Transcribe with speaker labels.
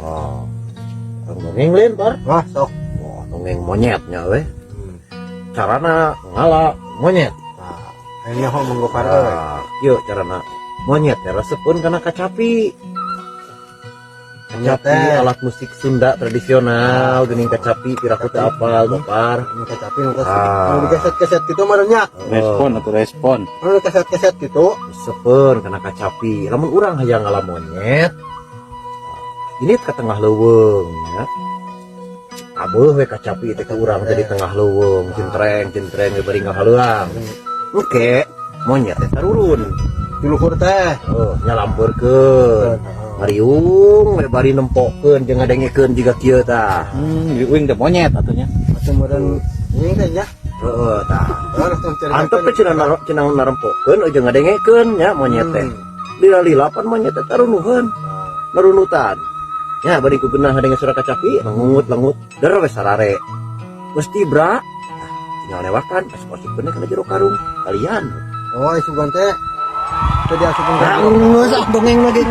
Speaker 1: Oh, dongeng lain par.
Speaker 2: Wah, sok.
Speaker 1: Oh, dongeng monyetnya weh. Carana ngala monyet.
Speaker 2: Nah, ini ho monggo par.
Speaker 1: Yuk carana monyet ya resepun karena kacapi. Kacapi alat musik Sunda tradisional, geuning kacapi piraku teu apal par.
Speaker 2: Ini kacapi nu dikeset-keset gitu marenya.
Speaker 3: Respon atau respon.
Speaker 2: Nu dikeset-keset gitu.
Speaker 1: Resepun karena kacapi. Lamun urang hayang ngala monyet. Ini ke tengah leuweung ya. Abeuh we kacapi teh ka urang teh di tengah leuweung, cintreng bari ngahaluang. Oke, monyet teh tarurun.
Speaker 2: Di luhur teh.
Speaker 1: Nyalampeurkeun. Mariung we bari nempokeun jeung ngadengekeun jiga kieu tah.
Speaker 3: Wing teh monyet atunya.
Speaker 2: Kemudian ini teh ya.
Speaker 1: Heeh tah.
Speaker 2: Harus mencari.
Speaker 1: Antep teh cenah narempokeun jeung ngadengekeun nya monyet teh. Lila-lilapan monyet teh tarunuheun. Narunutan. Ya bari ku beunah ngadenge suara kacapi, lengut der we sarare. Mesti bra. Tinggal lewakan pas-pasik bener kana jero karung. Kalian.
Speaker 2: Oh, isugan teh. Tadi asupan
Speaker 1: Geus dongeng lagi.